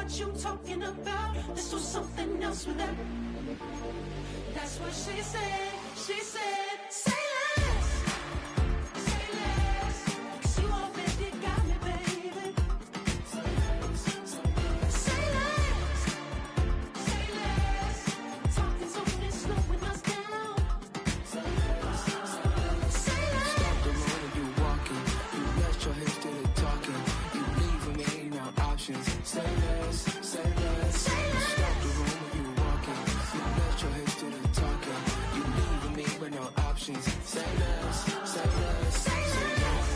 what you talking about. This was something else with that. That's what she said. She said, say less. Say less. 'Cause you already got me, baby. Say less. Say less. Talking so it's slowing us down. Say less. Say less. Stop the road when you walking. You rest your hips to the talking. You leaving me no options. Say less, say less. Say less. Stop the road when you walking. You rest your hips to the talking. You leaving me with no options. Say less, say less, say less.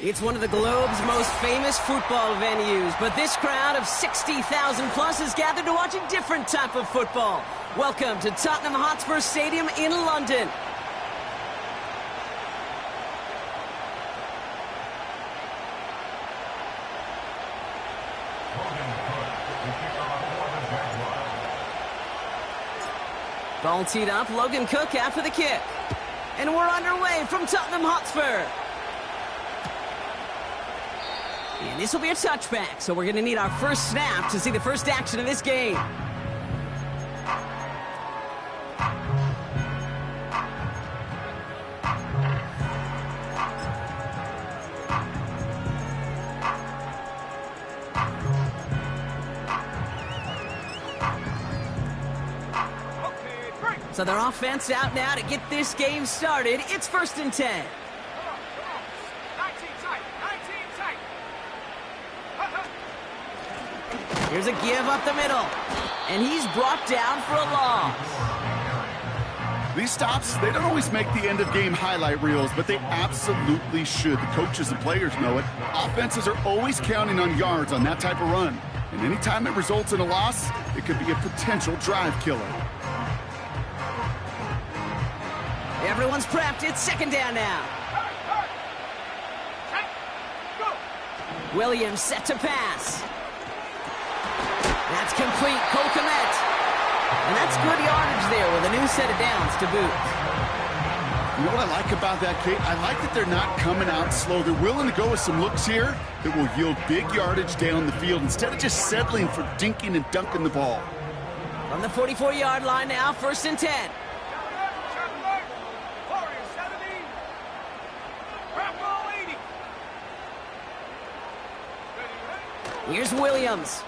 It's one of the globe's most famous football venues, but this crowd of 60,000 plus is gathered to watch a different type of football. Welcome to Tottenham Hotspur Stadium in London. Ball teed up, Logan Cook after the kick. And we're underway from Tottenham Hotspur. And this will be a touchback, so we're going to need our first snap to see the first action of this game. So their offense out now to get this game started. It's 1st and 10. Here's a give up the middle. And he's brought down for a loss. These stops, they don't always make the end-of-game highlight reels, but they absolutely should. The coaches and players know it. Offenses are always counting on yards on that type of run. And anytime it results in a loss, it could be a potential drive killer. Everyone's prepped. It's 2nd down now. Williams set to pass. That's complete. Cole Kmet. And that's good yardage there with a new set of downs to boot. You know what I like about that, Kate? I like that they're not coming out slow. They're willing to go with some looks here that will yield big yardage down the field instead of just settling for dinking and dunking the ball. From the 44-yard line now, 1st and 10. Here's Williams.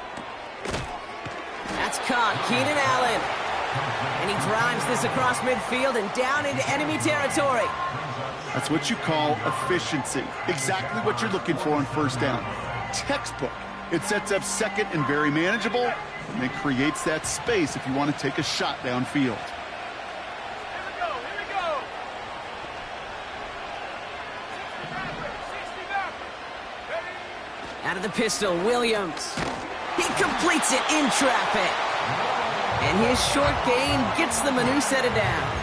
That's caught. Keenan Allen. And he drives this across midfield and down into enemy territory. That's what you call efficiency. Exactly what you're looking for on 1st down. Textbook. It sets up 2nd and very manageable, and it creates that space if you want to take a shot downfield. Out of the pistol, Williams. He completes it in traffic. And his short gain gets them a new set of downs.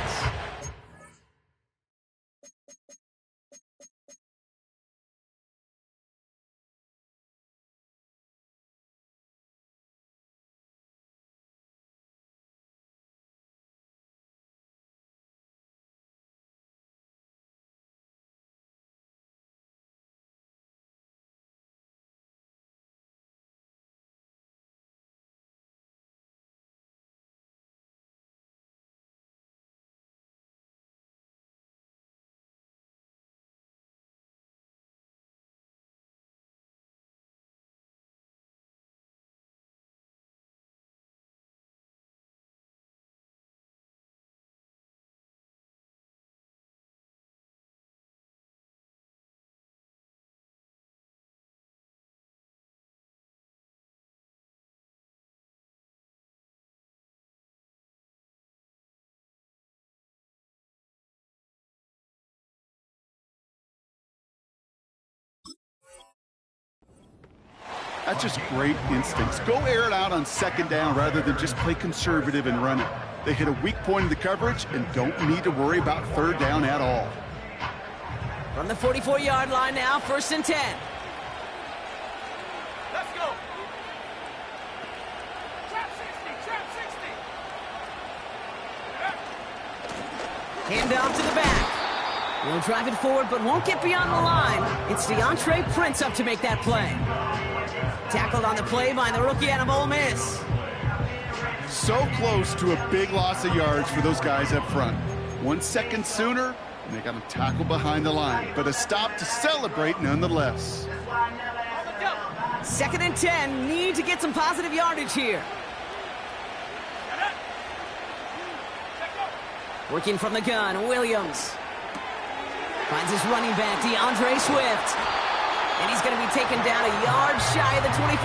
That's just great instincts. Go air it out on 2nd down rather than just play conservative and run it. They hit a weak point in the coverage and don't need to worry about third down at all. From the 44-yard line now, 1st and 10. Let's go. Trap 60. Hand off to the back. He'll drive it forward, but won't get beyond the line. It's DeAndre Prince up to make that play. Tackled on the play by the rookie out of Ole Miss. So close to a big loss of yards for those guys up front. 1 second sooner, and they got him tackled behind the line. But a stop to celebrate nonetheless. 2nd and 10. Need to get some positive yardage here. Working from the gun, Williams. Finds his running back, DeAndre Swift. And he's going to be taken down a yard shy of the 25.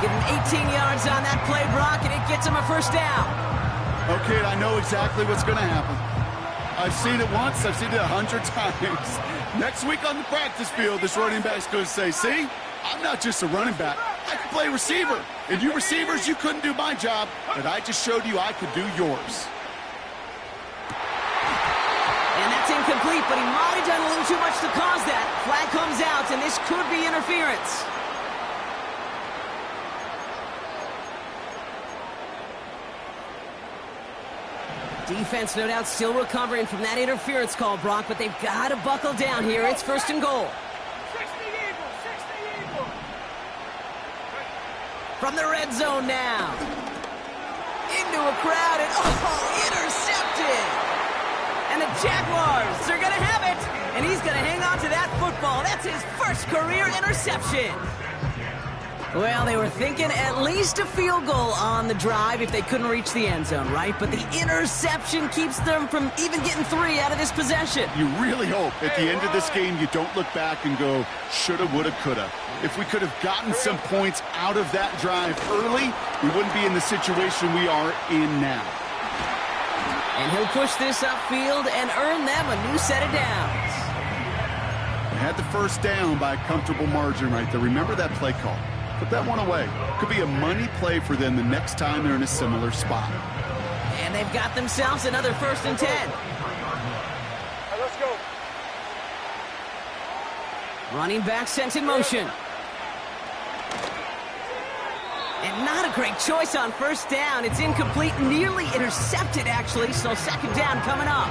Give him 18 yards on that play, Brock, and it gets him a 1st down. Okay, I know exactly what's going to happen. I've seen it once, I've seen it 100 times. Next week on the practice field, this running back's going to say, see, I'm not just a running back. I can play receiver. And you receivers, you couldn't do my job, but I just showed you I could do yours. And that's incomplete, but he might have done a little too much to cause that. Flag comes out, and this could be interference. Defense, no doubt, still recovering from that interference call, Brock, but they've got to buckle down here. It's 1st and goal. 60 Eagles. From the red zone now. Into a crowd, and intercepted! And the Jaguars are going to have it. And he's going to hang on to that football. That's his 1st career interception. Well, they were thinking at least a field goal on the drive if they couldn't reach the end zone, right? But the interception keeps them from even getting 3 out of this possession. You really hope at the end of this game you don't look back and go, shoulda, woulda, coulda. If we could have gotten some points out of that drive early, we wouldn't be in the situation we are in now. And he'll push this upfield and earn them a new set of downs. They had the 1st down by a comfortable margin right there. Remember that play call. Put that one away. Could be a money play for them the next time they're in a similar spot. And they've got themselves another 1st and 10. Let's go. Running back sent in motion. And not a great choice on 1st down. It's incomplete, nearly intercepted, actually. So 2nd down coming up.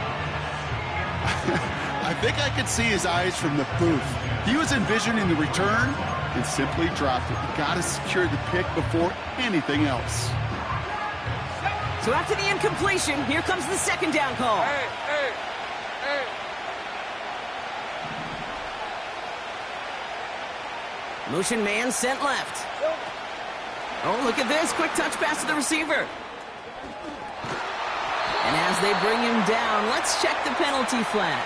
I think I could see his eyes from the booth. He was envisioning the return and simply dropped it. You got to secure the pick before anything else. So after the incompletion, here comes the 2nd down call. Hey. Motion man sent left. Oh, look at this. Quick touch pass to the receiver. And as they bring him down, let's check the penalty flag.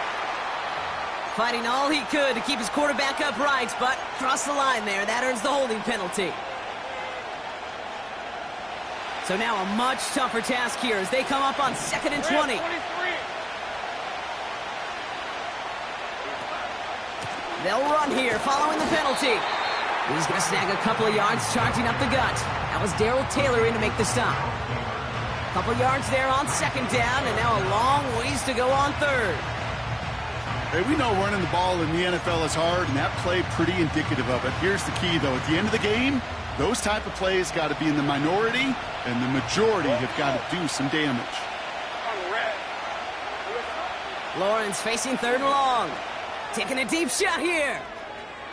Fighting all he could to keep his quarterback upright, but crossed the line there. That earns the holding penalty. So now a much tougher task here as they come up on 2nd and 20. They'll run here following the penalty. He's going to snag a couple of yards charging up the gut. That was Darrell Taylor in to make the stop. Couple yards there on 2nd down, and now a long ways to go on 3rd. Hey, we know running the ball in the NFL is hard, and that play pretty indicative of it. Here's the key, though. At the end of the game, those type of plays got to be in the minority, and the majority have got to do some damage. Lawrence facing 3rd and long. Taking a deep shot here.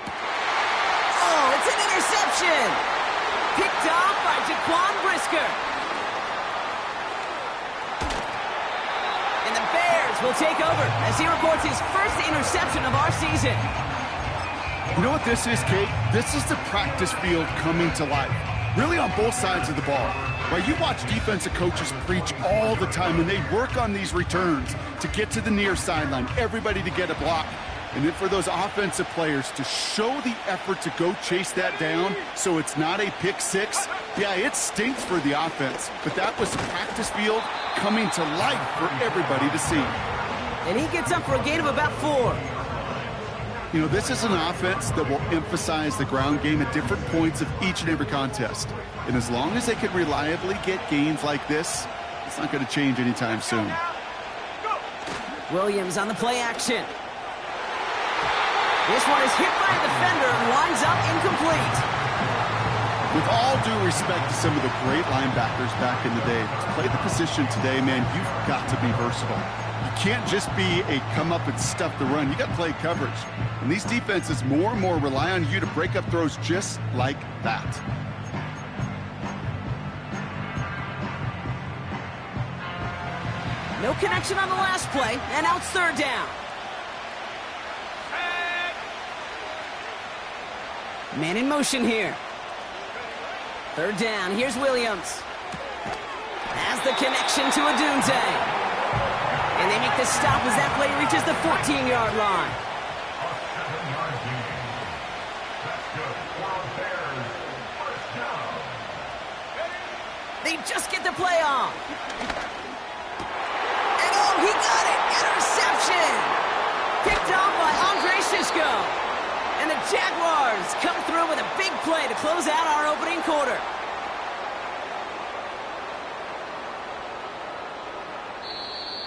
Oh, it's an interception. Picked off by Jaquan Brisker. And the Bears will take over as he records his 1st interception of our season. You know what this is, Kate? This is the practice field coming to life. Really on both sides of the ball. Right, you watch defensive coaches preach all the time, and they work on these returns to get to the near sideline, everybody to get a block. And then for those offensive players to show the effort to go chase that down so it's not a pick 6, yeah, it stinks for the offense. But that was practice field coming to life for everybody to see. And he gets up for a gain of about 4. You know, this is an offense that will emphasize the ground game at different points of each and every contest. And as long as they can reliably get gains like this, That's not going to change anytime soon. Williams on the play action. This one is hit by a defender and winds up incomplete. With all due respect to some of the great linebackers back in the day, to play the position today, man, you've got to be versatile. You can't just be a come up and stuff the run. You got to play coverage. And these defenses more and more rely on you to break up throws just like that. No connection on the last play, and now it's third down. Man in motion here. Third down, here's Williams. Has the connection to Adunze. And they make the stop as that play reaches the 14-yard line. They just get the play off. And oh, he got it! Interception! Picked off by Andre Shishko. And the Jaguars come through with a big play to close out our opening quarter.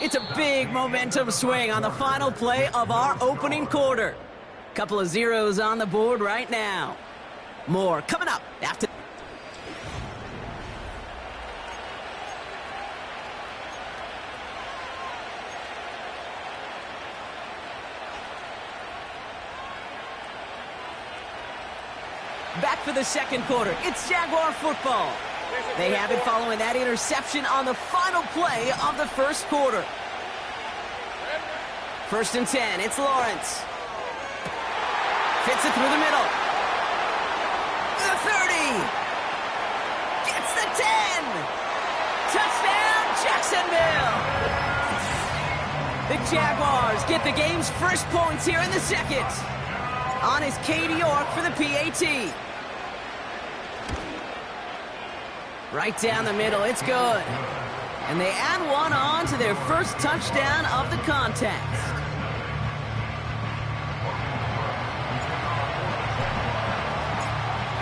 It's a big momentum swing on the final play of our opening quarter. Couple of zeros on the board right now. More coming up after. Back for the second quarter. It's Jaguar football. They have it following that interception on the final play of the first quarter. First and 10. It's Lawrence. Fits it through the middle. The 30. Gets the 10. Touchdown, Jacksonville. The Jaguars get the game's first points here in the second. On is Katie York for the PAT. Right down the middle, it's good. And they add one on to their first touchdown of the contest.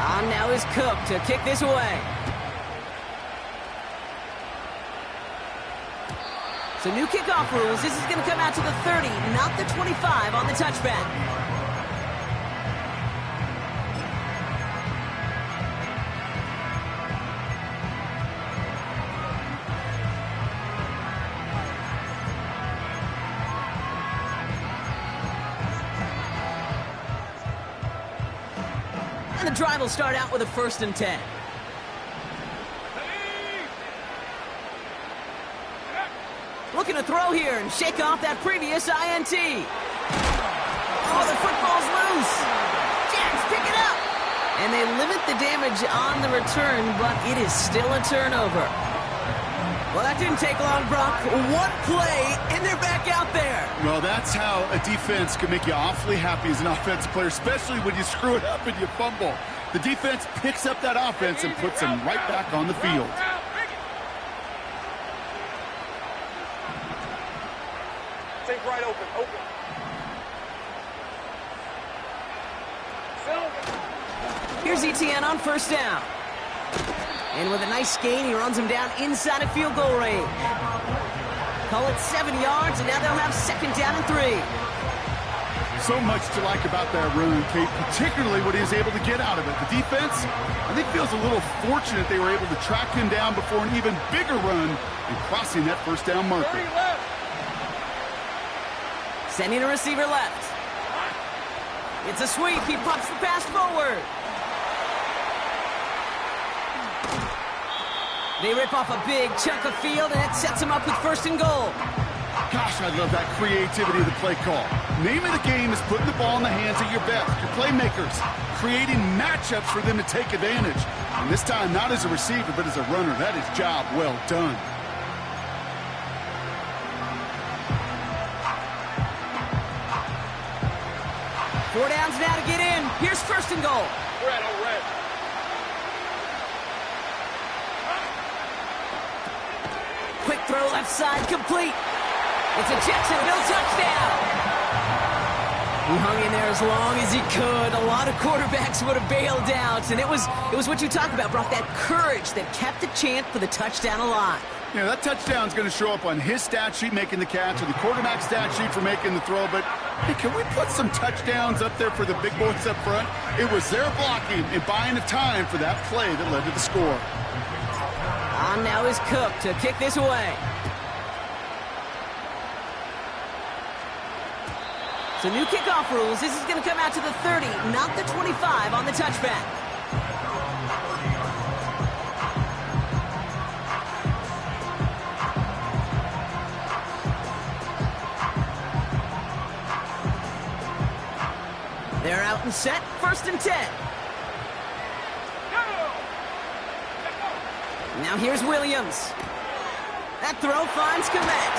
On now is Cook to kick this away. So new kickoff rules. This is going to come out to the 30, not the 25 on the touchback. The drive will start out with a first and 10. Looking to throw here and shake off that previous INT. Oh, the football's loose. Jags pick it up. And they limit the damage on the return, but it is still a turnover. Well, that didn't take long, Brock. One play, and they're back out there. Well, that's how a defense can make you awfully happy as an offensive player, especially when you screw it up and you fumble. The defense picks up that offense and puts them right back on the field. Think right open, open. Here's ETN on first down. And with a nice gain, he runs him down inside of field goal range. Call it 7 yards, and now they'll have second down and 3. So much to like about that run, Kate, particularly what he was able to get out of it. The defense, I think, feels a little fortunate they were able to track him down before an even bigger run and crossing that first down marker. Sending a receiver left. It's a sweep. He pops the pass forward. They rip off a big chunk of field, and it sets them up with first and goal. Gosh, I love that creativity of the play call. Name of the game is putting the ball in the hands of your best, your playmakers, creating matchups for them to take advantage. And this time, not as a receiver, but as a runner. That is job well done. Four downs now to get in. Here's first and goal. Red, oh, red. Quick throw left side, complete. It's a Jacksonville touchdown. He hung in there as long as he could. A lot of quarterbacks would have bailed out, and it was what you talk about, Brock, that courage that kept the chant for the touchdown alive. You know, that touchdown's going to show up on his stat sheet making the catch or the quarterback stat sheet for making the throw, but hey, can we put some touchdowns up there for the big boys up front? It was their blocking and buying the time for that play that led to the score. On now is Cook to kick this away. So new kickoff rules. This is going to come out to the 30, not the 25 on the touchback. They're out and set, 1st and 10. Now here's Williams. That throw finds Komet.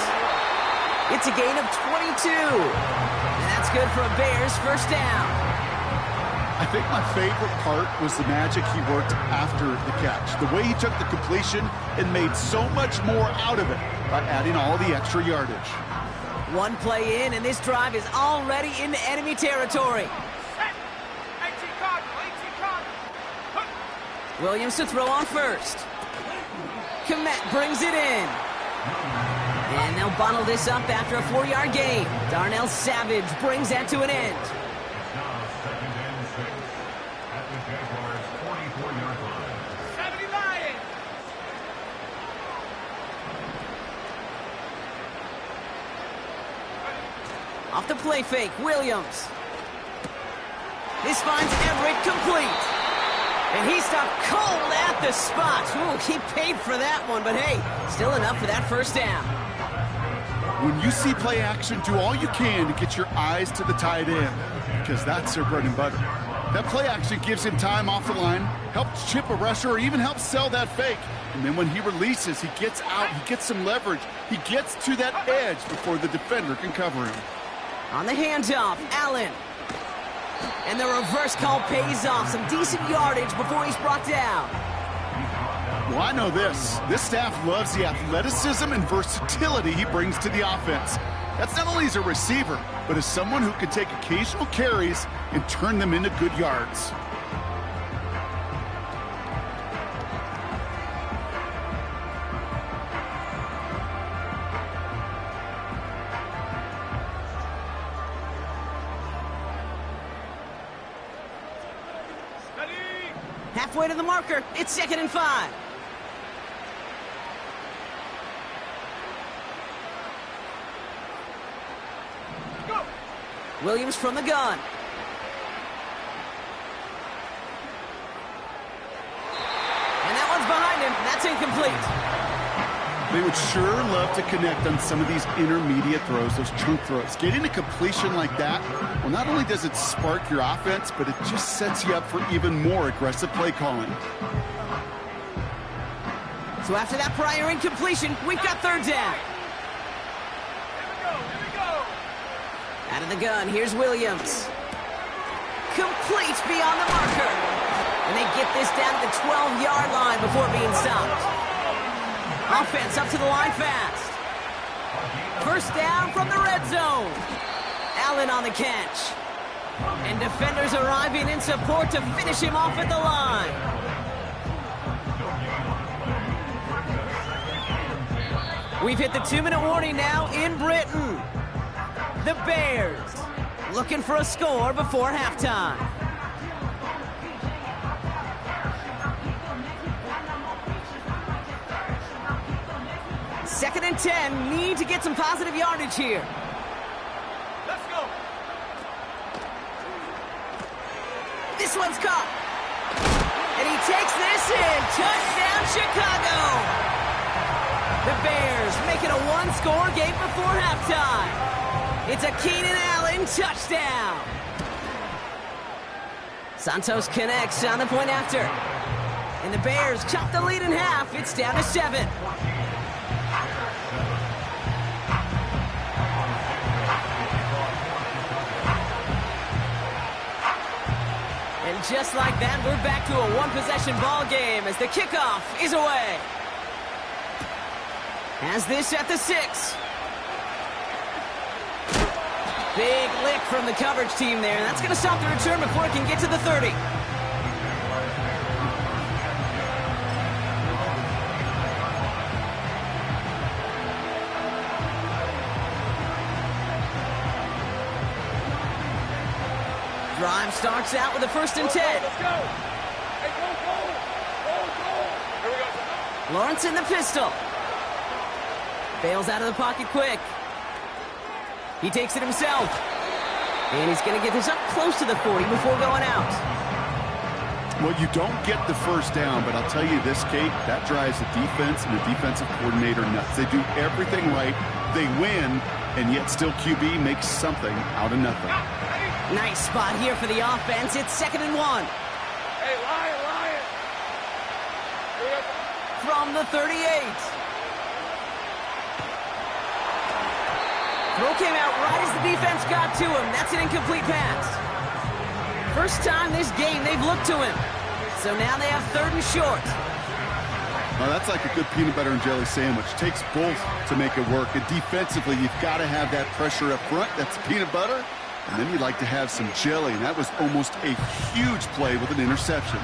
It's a gain of 22. And that's good for a Bears 1st down. I think my favorite part was the magic he worked after the catch. The way he took the completion and made so much more out of it by adding all the extra yardage. One play in, and this drive is already into enemy territory. Williams to throw on 1st. Komet brings it in. And they'll bottle this up after a 4-yard gain. Darnell Savage brings that to an end. Off the play fake, Williams. This finds Everett complete. And he stopped cold at the spot. Ooh, he paid for that one, but hey, still enough for that 1st down. When you see play action, do all you can to get your eyes to the tight end, because that's their bread and butter. That play action gives him time off the line, helps chip a rusher, or even helps sell that fake. And then when he releases, he gets out, he gets some leverage. He gets to that edge before the defender can cover him. On the handoff, Allen. And the reverse call pays off. Some decent yardage before he's brought down. Well, I know this. This staff loves the athleticism and versatility he brings to the offense. That's not only as a receiver, but as someone who can take occasional carries and turn them into good yards. Halfway to the marker, it's 2nd and 5. Go. Williams from the gun. And that one's behind him. That's incomplete. They would sure love to connect on some of these intermediate throws, those chunk throws. Getting a completion like that, well, not only does it spark your offense, but it just sets you up for even more aggressive play calling. So after that prior incompletion, we've got 3rd down. Here we go. Out of the gun, here's Williams. Complete beyond the marker. And they get this down to the 12-yard line before being stopped. Offense up to the line fast. 1st down from the red zone. Allen on the catch. And defenders arriving in support to finish him off at the line. We've hit the 2-minute warning now in Britain. The Bears looking for a score before halftime. Second and 10, need to get some positive yardage here. Let's go. This one's caught. And he takes this in. Touchdown, Chicago. The Bears make it a 1-score game before halftime. It's a Keenan Allen touchdown. Santos connects on the point after. And the Bears chop the lead in half. It's down to 7. And just like that, we're back to a 1-possession ball game as the kickoff is away. Has this at the 6. Big lick from the coverage team there. That's going to stop the return before it can get to the 30. Drive starts out with a 1st and 10. Let's go. Hey, go. Here we go. Lawrence in the pistol. Bails out of the pocket quick. He takes it himself. And he's going to get this up close to the 40 before going out. Well, you don't get the 1st down, but I'll tell you this, Kate, that drives the defense and the defensive coordinator nuts. They do everything right. They win, and yet still QB makes something out of nothing. Nice spot here for the offense. It's 2nd and 1. Hey, Lion. Here we go. From the 38. Throw came out right as the defense got to him. That's an incomplete pass. First time this game they've looked to him. So now they have 3rd and short. Well, that's like a good peanut butter and jelly sandwich. Takes both to make it work. And defensively, you've got to have that pressure up front. That's peanut butter. And then you'd like to have some jelly. And that was almost a huge play with an interception.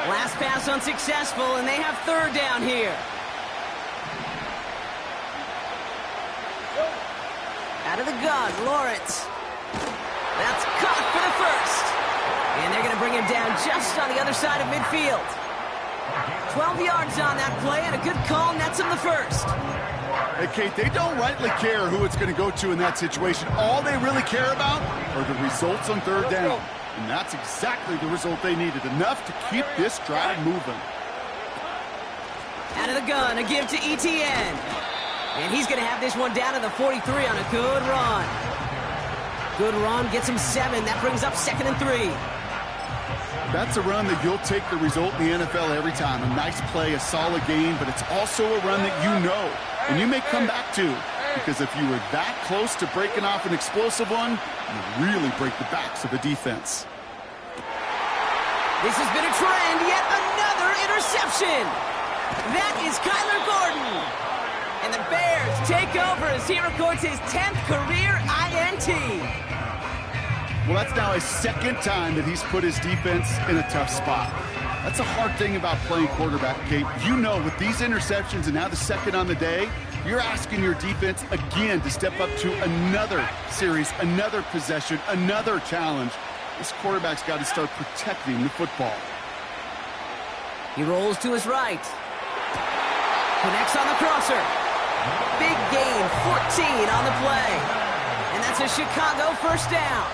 Last pass unsuccessful, and they have 3rd down here. Out of the gun, Lawrence. That's caught for the 1st. And they're going to bring him down just on the other side of midfield. 12 yards on that play, and a good call nets him the 1st. Hey, Kate, they don't rightly care who it's going to go to in that situation. All they really care about are the results on 3rd down. And that's exactly the result they needed. Enough to keep this drive moving. Out of the gun, a give to ETN. And he's going to have this one down to the 43 on a good run. Good run, gets him 7. That brings up 2nd and 3. That's a run that you'll take the result in the NFL every time. A nice play, a solid game, but it's also a run that you know and you may come back to. Because if you were that close to breaking off an explosive one, you really break the backs of the defense. This has been a trend, yet another interception. That is Kyler Gordon. And the Bears take over as he records his 10th career INT. Well, that's now his 2nd time that he's put his defense in a tough spot. That's a hard thing about playing quarterback, Kate. You know, with these interceptions and now the 2nd on the day, you're asking your defense again to step up to another series, another possession, another challenge. This quarterback's got to start protecting the football. He rolls to his right. Connects on the crosser. Big gain, 14 on the play. And that's a Chicago 1st down.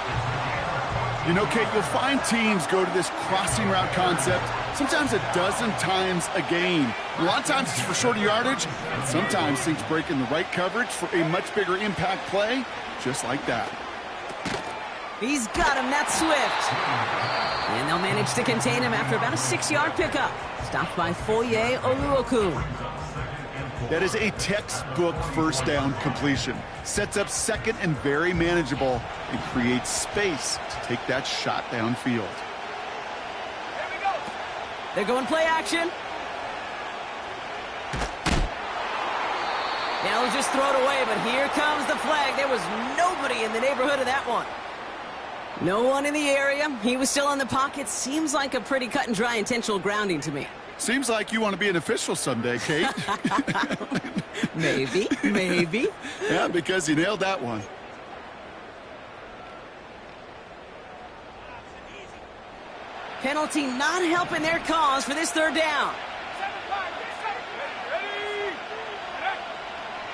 You know, Kate, you'll find teams go to this crossing route concept sometimes a dozen times a game. A lot of times it's for shorter yardage, and sometimes things break in the right coverage for a much bigger impact play, just like that. He's got him, that's Swift. And they'll manage to contain him after about a 6-yard pickup. Stopped by Foye Oluokun. That is a textbook 1st down completion. Sets up 2nd and very manageable and creates space to take that shot downfield. Here we go. They're going play action. Now he'll just throw it away, but here comes the flag. There was nobody in the neighborhood of that one. No one in the area. He was still in the pocket. Seems like a pretty cut and dry intentional grounding to me. Seems like you want to be an official someday, Kate. Maybe. Yeah, because you nailed that one. Penalty not helping their cause for this 3rd down.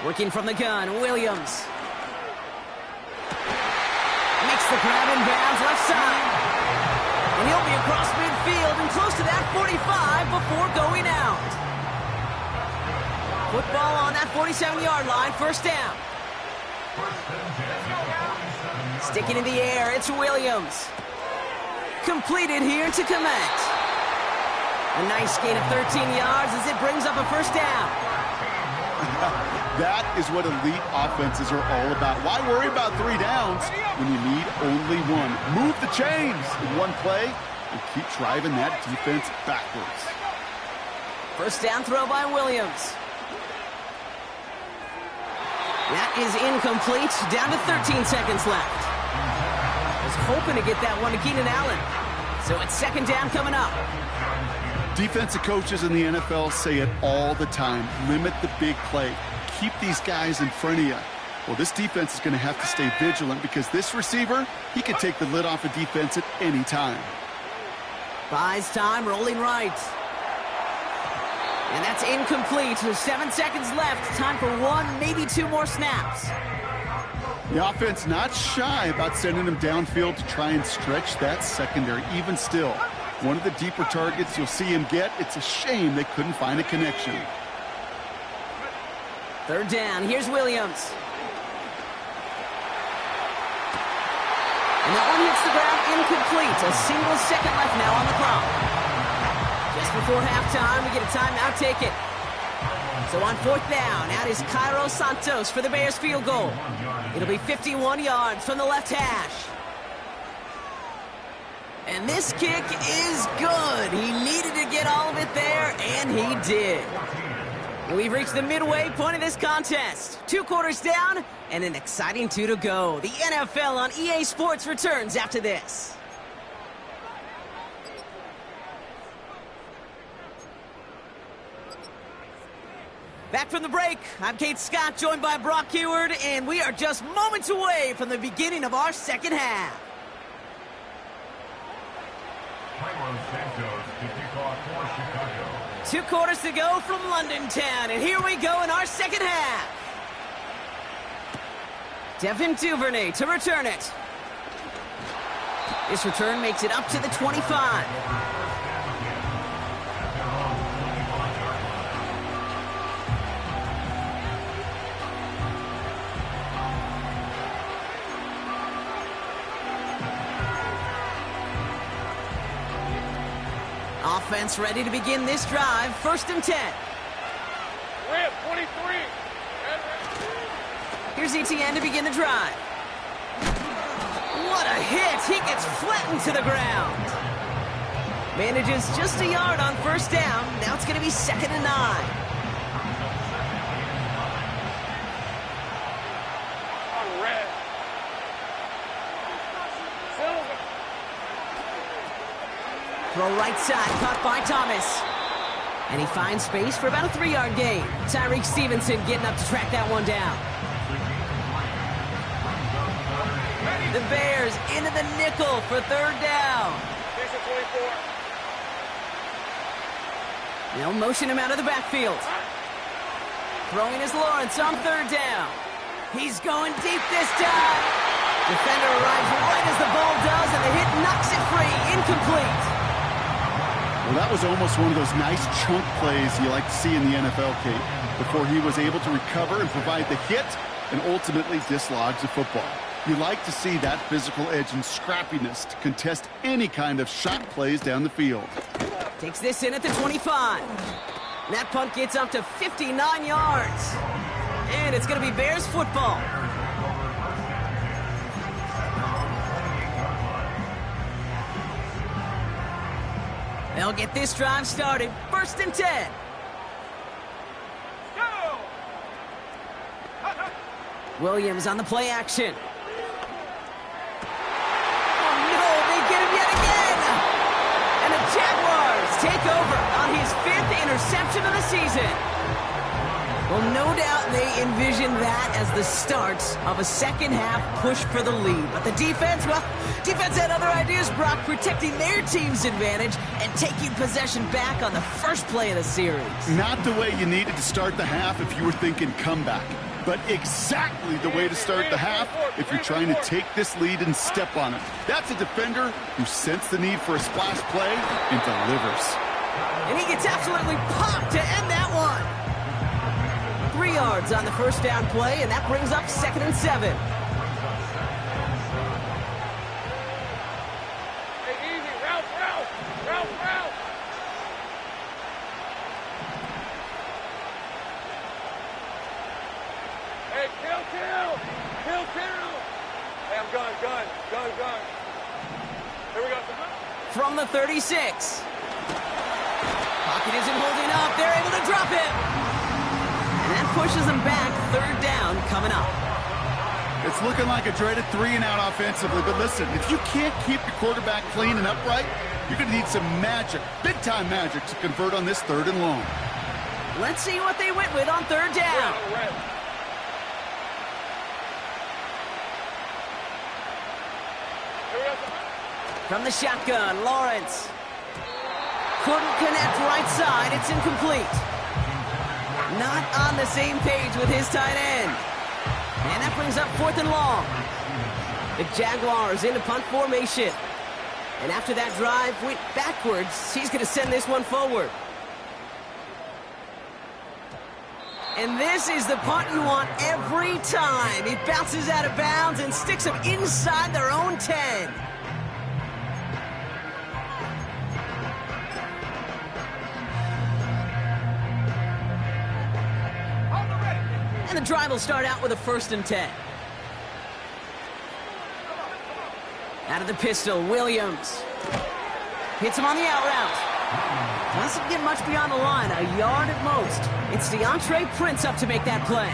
Working from the gun, Williams. Makes the grab in bounds left side. And he'll be across midfield and close to that 45 before going out. Football on that 47-yard line, 1st down. Sticking in the air, it's Williams. Completed here to Komet. A nice gain of 13 yards as it brings up a 1st down. That is what elite offenses are all about. Why worry about 3 downs when you need only 1? Move the chains in one play and keep driving that defense backwards. 1st down throw by Williams. That is incomplete. Down to 13 seconds left. Was hoping to get that one to Keenan Allen. So it's 2nd down coming up. Defensive coaches in the NFL say it all the time. Limit the big play. Keep these guys in front of you. Well, this defense is going to have to stay vigilant because this receiver, he can take the lid off a defense at any time. Buys time, rolling right. And that's incomplete. There's 7 seconds left. Time for 1, maybe 2 more snaps. The offense not shy about sending them downfield to try and stretch that secondary. Even still, one of the deeper targets you'll see him get. It's a shame they couldn't find a connection. 3rd down. Here's Williams. And that one hits the ground incomplete. A single second left now on the clock. Just before halftime, we get a timeout ticket. So on 4th down, out is Cairo Santos for the Bears field goal. It'll be 51 yards from the left hash. And this kick is good. He needed to get all of it there, and he did. We've reached the midway point of this contest. 2 quarters down, and an exciting 2 to go. The NFL on EA Sports returns after this. Back from the break, I'm Kate Scott, joined by Brock Heward, and we are just moments away from the beginning of our second half. Cairo Santos to kick off for Chicago. 2 quarters to go from London Town, and here we go in our second half. Devin Duvernay to return it. This return makes it up to the 25. Offense ready to begin this drive. 1st and 10. Rip, 23. Here's Etienne to begin the drive. What a hit! He gets flattened to the ground. Manages just a yard on 1st down. Now it's going to be 2nd and 9. On red. Silver. Throw right side, caught by Thomas. And he finds space for about a 3-yard gain. Tyreek Stevenson getting up to track that one down. The Bears into the nickel for 3rd down. Jason 24. They'll motion him out of the backfield. Throwing is Lawrence on 3rd down. He's going deep this time. Defender arrives right as the ball does, and the hit knocks it free. Incomplete. Well, that was almost one of those nice chunk plays you like to see in the NFL, Kate, before he was able to recover and provide the hit and ultimately dislodge the football. You like to see that physical edge and scrappiness to contest any kind of shot plays down the field. Takes this in at the 25. That punt gets up to 59 yards. And it's going to be Bears football. They'll get this drive started. 1st and 10. Go! Williams on the play action. Oh no, they get him yet again! And the Jaguars take over on his 5th interception of the season. Well, no doubt they envisioned that as the start of a second half push for the lead. But the defense, well, defense had other ideas, Brock, protecting their team's advantage and taking possession back on the first play of the series. Not the way you needed to start the half if you were thinking comeback, but exactly the way to start the half if you're trying to take this lead and step on it. That's a defender who sensed the need for a splash play and delivers. And he gets absolutely popped to end that one. 3 yards on the 1st down play, and that brings up 2nd and 7. Hey, easy. Route. Hey, kill. Hey, I'm gun. Here we go. From the 36. Pocket isn't holding up. They're able to drop it. And that pushes them back. 3rd down coming up. It's looking like a dreaded 3-and-out offensively, but listen, if you can't keep your quarterback clean and upright, you're going to need some magic, big-time magic, to convert on this 3rd and long. Let's see what they went with on 3rd down. From the shotgun, Lawrence. Couldn't connect right side. It's incomplete. Not on the same page with his tight end. And that brings up 4th and long. The Jaguars into punt formation. And after that drive went backwards, he's going to send this one forward. And this is the punt you want every time. It bounces out of bounds and sticks them inside their own 10. And the drive will start out with a 1st and 10. Out of the pistol, Williams. Hits him on the out route. Doesn't get much beyond the line, a yard at most. It's DeAndre Prince up to make that play.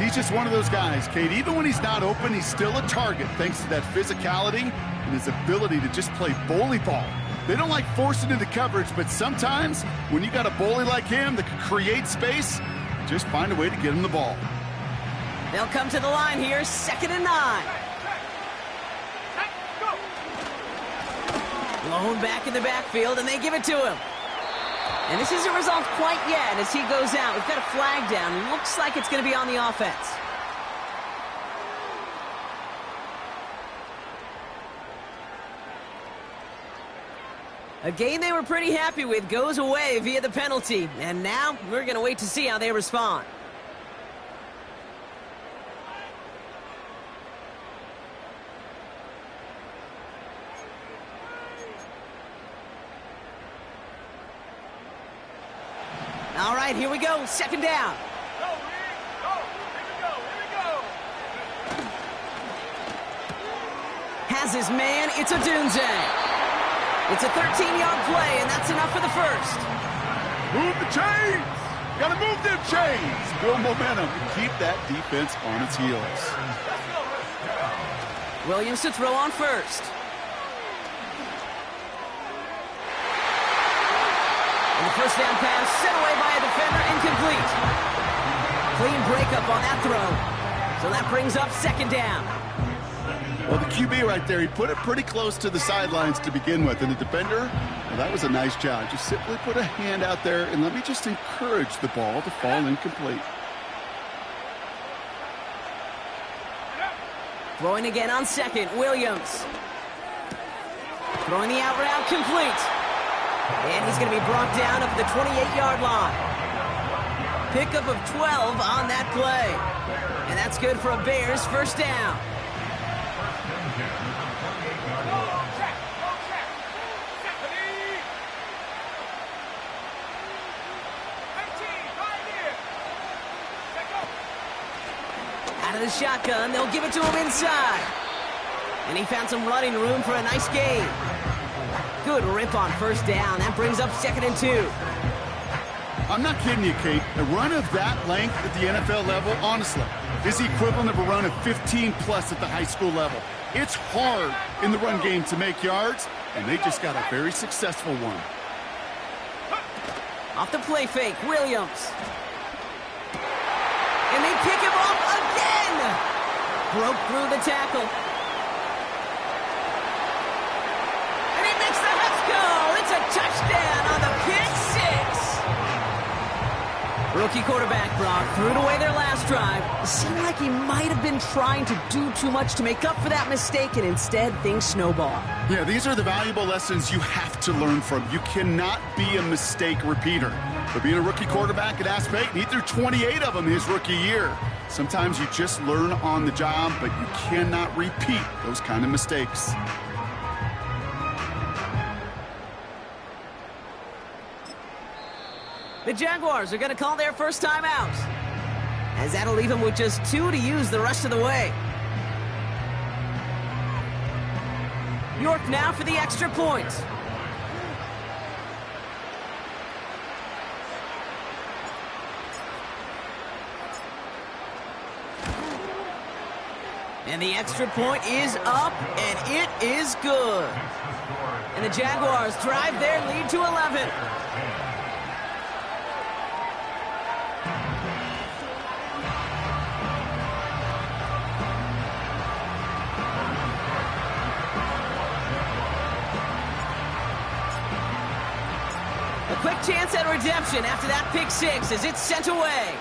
He's just one of those guys, Kate. Even when he's not open, he's still a target thanks to that physicality and his ability to just play bully ball. They don't like forcing into coverage, but sometimes when you got a bully like him that can create space, just find a way to get him the ball. They'll come to the line here, 2nd and 9. Blown back in the backfield, and they give it to him. And this isn't resolved quite yet as he goes out. We've got a flag down. Looks like it's going to be on the offense. A game they were pretty happy with goes away via the penalty. And now we're going to wait to see how they respond. All right, here we go. 2nd down. Go, Reed. Go. Here we go. Here we go. Has his man. It's a Dunze. It's a 13-yard play, and that's enough for the 1st. Move the chains! Gotta move them chains! Build momentum and keep that defense on its heels. Williams to throw on 1st. And the 1st down pass sent away by a defender, incomplete. Clean breakup on that throw. So that brings up 2nd down. Well, the QB right there, he put it pretty close to the sidelines to begin with. And the defender, well, that was a nice job. Just simply put a hand out there and let me just encourage the ball to fall incomplete. Throwing again on 2nd, Williams. Throwing the out route, complete. And he's going to be brought down up the 28-yard line. Pickup of 12 on that play. And that's good for a Bears 1st down. Out of the shotgun, they'll give it to him inside. And he found some running room for a nice gain. Good rip on 1st down. That brings up 2nd and 2. I'm not kidding you, Kate. A run of that length at the NFL level, honestly, is the equivalent of a run of 15-plus at the high school level. It's hard in the run game to make yards, and they just got a very successful one. Off the play fake, Williams. And they pick him off again. Broke through the tackle. And he makes the Huts go. It's a touchdown on the pick 6. Rookie quarterback Brock threw it away their last drive. It seemed like he might have been trying to do too much to make up for that mistake, and instead things snowball. Yeah, these are the valuable lessons you have to learn from. You cannot be a mistake repeater. But being a rookie quarterback at Ass Payton, he threw 28 of them his rookie year. Sometimes you just learn on the job, but you cannot repeat those kind of mistakes. The Jaguars are going to call their first time out, as that'll leave them with just 2 to use the rest of the way. York now for the extra point. And the extra point is up, and it is good. And the Jaguars drive their lead to 11. A quick chance at redemption after that pick six as it's sent away.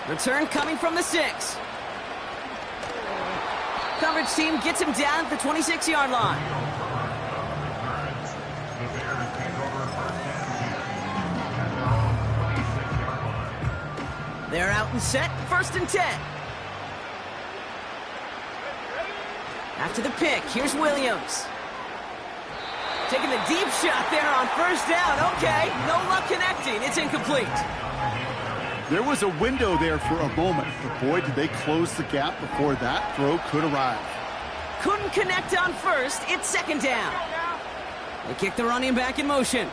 Return coming from the 6. Coverage team gets him down at the 26-yard line. They're out and set, 1st and 10. After the pick, here's Williams. Taking the deep shot there on 1st down. Okay, no luck connecting. It's incomplete. There was a window there for a moment, but boy, did they close the gap before that throw could arrive. Couldn't connect on 1st. It's 2nd down. They kick the running back in motion.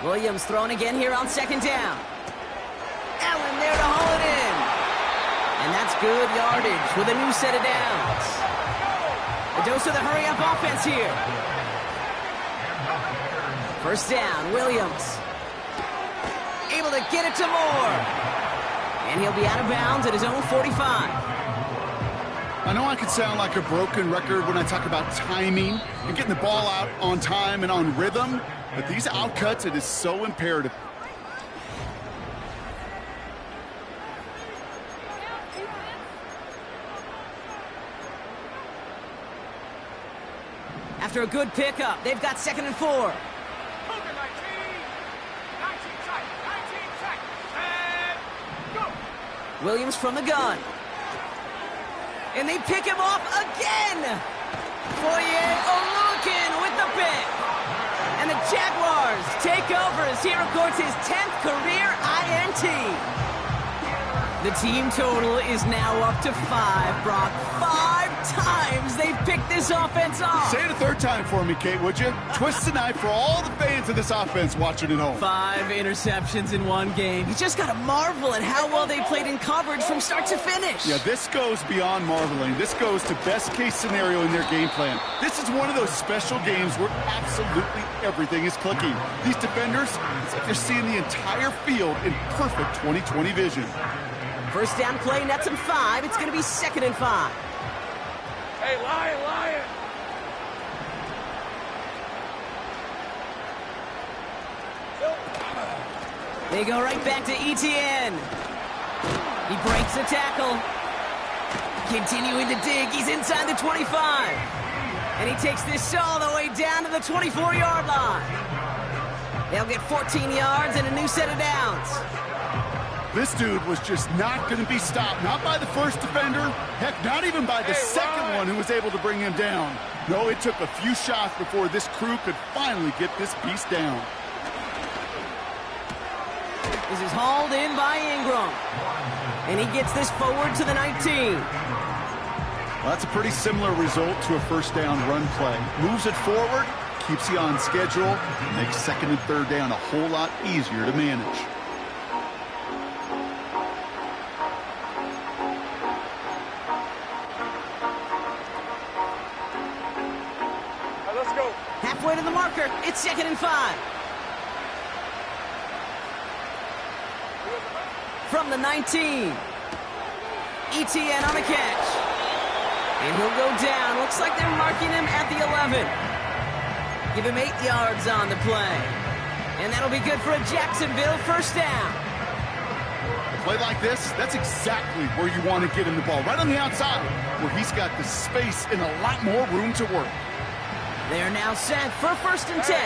Williams thrown again here on 2nd down. Allen there to haul it in. And that's good yardage with a new set of downs. A dose of the hurry-up offense here. 1st down, Williams. Able to get it to Moore. And he'll be out of bounds at his own 45. I know I could sound like a broken record when I talk about timing and getting the ball out on time and on rhythm, but these outcuts, it is so imperative. After a good pickup, they've got 2nd and 4. Williams from the gun. And they pick him off again. Foye Oluokun with the pick. And the Jaguars take over as he records his 10th career INT. The team total is now up to 5, Brock. 5 times they've picked this offense off. Say it a 3rd time for me, Kate, would you? Twist the knife for all the fans of this offense watching at home. 5 interceptions in one game. You just got to marvel at how well they played in coverage from start to finish. Yeah, this goes beyond marveling. This goes to best-case scenario in their game plan. This is one of those special games where absolutely everything is clicking. These defenders, it's like they're seeing the entire field in perfect 20/20 vision. 1st down play nets him 5. It's going to be 2nd and 5. Hey, Lion! They go right back to Etienne. He breaks the tackle. Continuing to dig. He's inside the 25. And he takes this all the way down to the 24-yard line. They'll get 14 yards and a new set of downs. This dude was just not going to be stopped. Not by the 1st defender. Heck, not even by the 2nd one who was able to bring him down. No, it took a few shots before this crew could finally get this beast down. This is hauled in by Ingram. And he gets this forward to the 19. Well, that's a pretty similar result to a 1st down run play. Moves it forward, keeps you on schedule, makes 2nd and 3rd down a whole lot easier to manage. Halfway to the marker, it's 2nd and 5. From the 19. Etienne on the catch. And he'll go down. Looks like they're marking him at the 11. Give him 8 yards on the play. And that'll be good for a Jacksonville 1st down. A play like this, that's exactly where you want to get him the ball. Right on the outside, where he's got the space and a lot more room to work. They are now set for 1st and 10.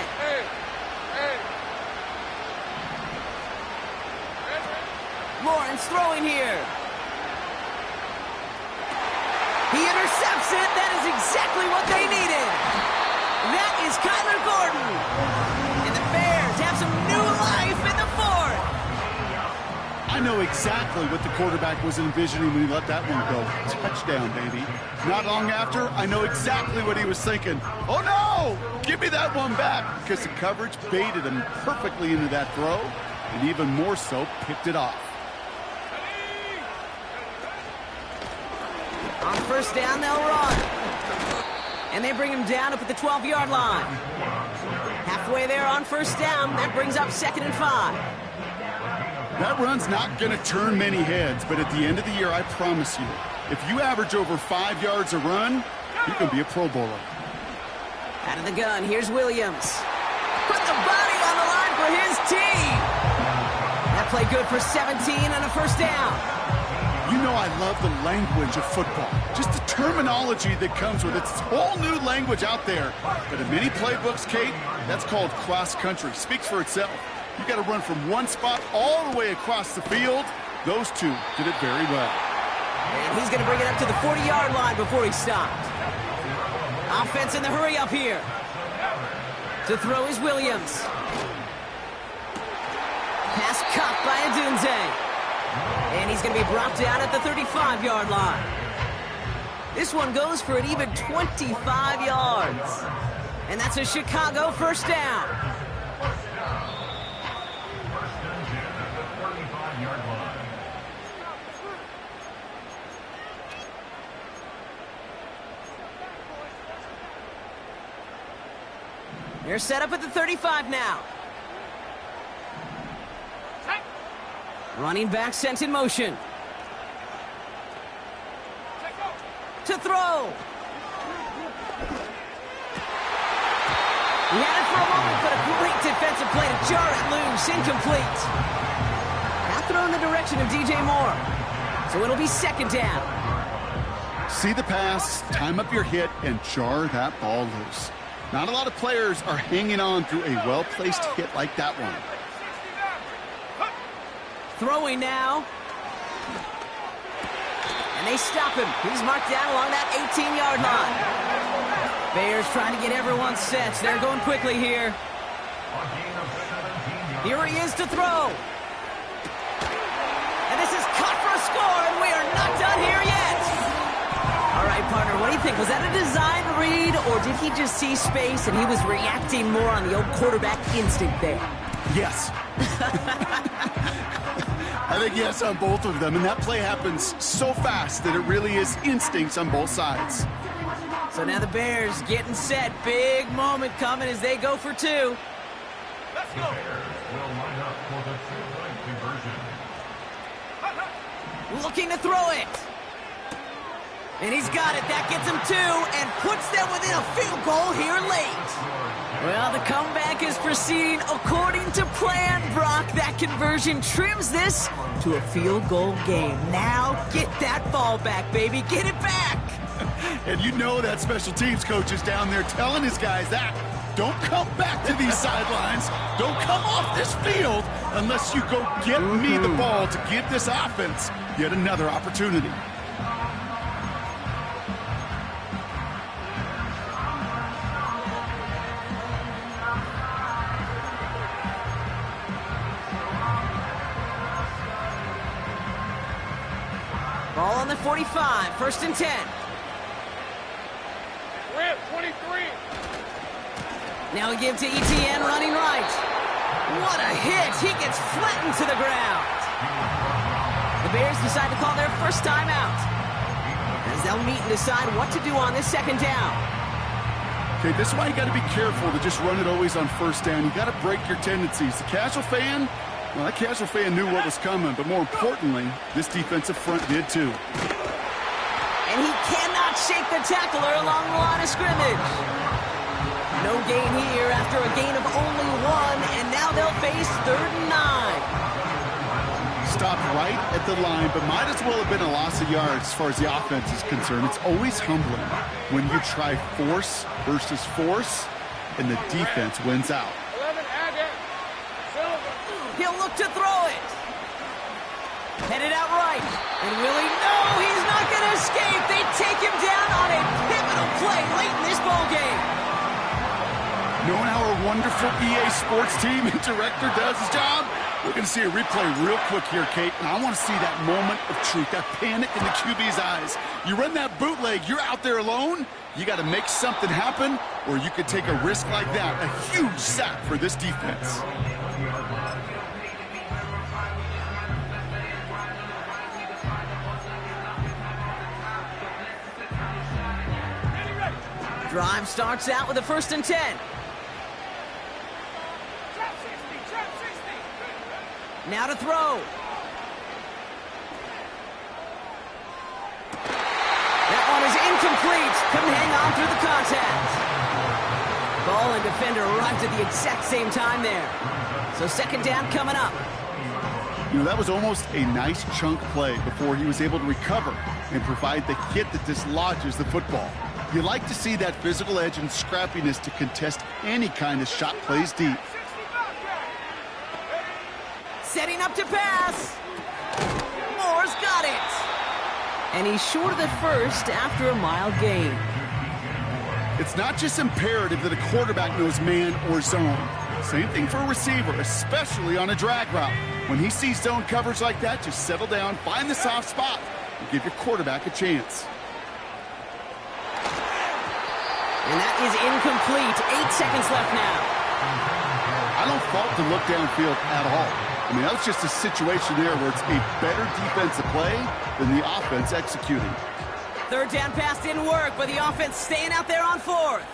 Lawrence throwing here. He intercepts it. That is exactly what they needed. That is Kyler Gordon. And the Bears have some new life in the 4th. I know exactly what the quarterback was envisioning when he let that one go. Touchdown, baby. Not long after, I know exactly what he was thinking. Oh, no! Give me that one back, because the coverage baited him perfectly into that throw. and even more so, picked it off. On first down, they'll run. And they bring him down up at the 12-yard line. Halfway there on first down, that brings up 2nd and 5. That run's not going to turn many heads, but at the end of the year, I promise you, if you average over 5 yards a run, you can be a Pro Bowler. Out of the gun, here's Williams. Put the body on the line for his team. That play good for 17 and a first down. You know I love the language of football. Just the terminology that comes with it. It's a whole new language out there. But in many playbooks, Kate, that's called cross-country. Speaks for itself. You got to run from one spot all the way across the field. Those two did it very well. And he's going to bring it up to the 40-yard line before he stopped. Offense in the hurry up here. To throw is Williams. Pass caught by Adunze. And he's going to be brought down at the 35-yard line. This one goes for an even 25 yards. And that's a Chicago first down. They're set up at the 35 now. Running back sent in motion. To throw. He had it for a moment, but a great defensive play to jar it loose. Incomplete. Now throw in the direction of DJ Moore. So it'll be 2nd down. See the pass, time up your hit, and jar that ball loose. Not a lot of players are hanging on through a well-placed hit like that one. Throwing now. And they stop him. He's marked down along that 18-yard line. Bears trying to get everyone set. They're going quickly here. Here he is to throw. And this is caught for a score, and we are not done here yet. All right, partner, what do you think? Was that a design read, or did he just see space and he was reacting more on the old quarterback instinct there? Yes. I think yes on both of them, and that play happens so fast that it really is instincts on both sides. So now the Bears getting set. Big moment coming as they go for 2. Let's go. Looking to throw it. And he's got it. That gets him 2 and puts them within a field goal here late. Well, the comeback is proceeding according to plan, Brock. That conversion trims this to a field goal game. Now get that ball back, baby. Get it back. And you know that special teams coach is down there telling his guys that. Don't come back to these sidelines. Don't come off this field unless you go get me the ball to give this offense yet another opportunity. Ball on the 45, 1st and 10. We're at 23. Now we give to ETN running right. What a hit! He gets flattened to the ground. The Bears decide to call their first timeout as they'll meet and decide what to do on this 2nd down. Okay, this is why you got to be careful to just run it always on first down. You got to break your tendencies. The casual fan, well, that casual fan knew what was coming, but more importantly, this defensive front did too. And he cannot shake the tackler along the line of scrimmage. No gain here after a gain of only 1, and now they'll face 3rd and 9. Stopped right at the line, but might as well have been a loss of yards as far as the offense is concerned. It's always humbling when you try force versus force, and the defense wins out. 11, add that. Silver. He'll look to throw it. Headed out right. And will he? No, he's not going to escape. They take him down on a pivotal play late in this ball game. Knowing how our wonderful EA Sports team and director does his job, we're going to see a replay real quick here, Kate, and I want to see that moment of truth, that panic in the QB's eyes. You run that bootleg, you're out there alone, you got to make something happen, or you could take a risk like that, a huge sack for this defense. Drive starts out with a 1st and 10. Now to throw. That one is incomplete. Couldn't hang on through the contact. Ball and defender arrived at the exact same time there. So 2nd down coming up. You know, that was almost a nice chunk play before he was able to recover and provide the hit that dislodges the football. You like to see that physical edge and scrappiness to contest any kind of shot plays deep. Setting up to pass. Moore's got it. And he's short of the 1st after a mile gain. It's not just imperative that a quarterback knows man or zone. Same thing for a receiver, especially on a drag route. When he sees zone coverage like that, just settle down, find the soft spot, and give your quarterback a chance. And that is incomplete. 8 seconds left now. I don't fault the look downfield at all. I mean, that was just a situation there where it's a better defensive play than the offense executing. 3rd down pass didn't work, but the offense staying out there on 4th.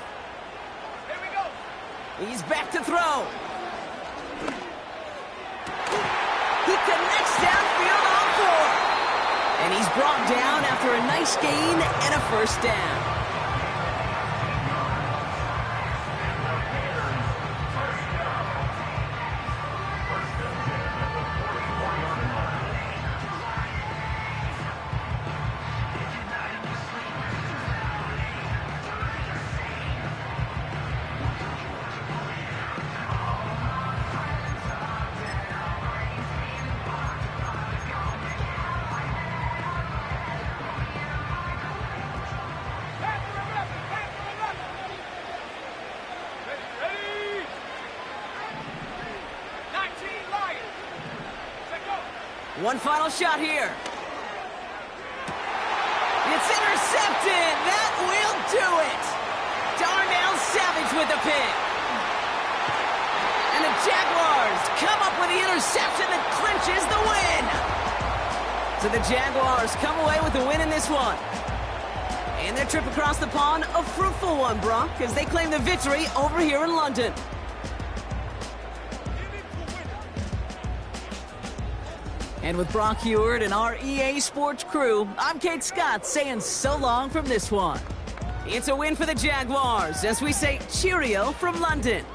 Here we go. He's back to throw. He connects downfield on 4th. And he's brought down after a nice gain and a 1st down. One final shot here. It's intercepted. That will do it. Darnell Savage with the pick. And the Jaguars come up with the interception that clinches the win. So the Jaguars come away with the win in this one. And their trip across the pond, a fruitful one, Brock, as they claim the victory over here in London. And with Brock Heward and our EA Sports crew, I'm Kate Scott saying so long from this one. It's a win for the Jaguars as we say cheerio from London.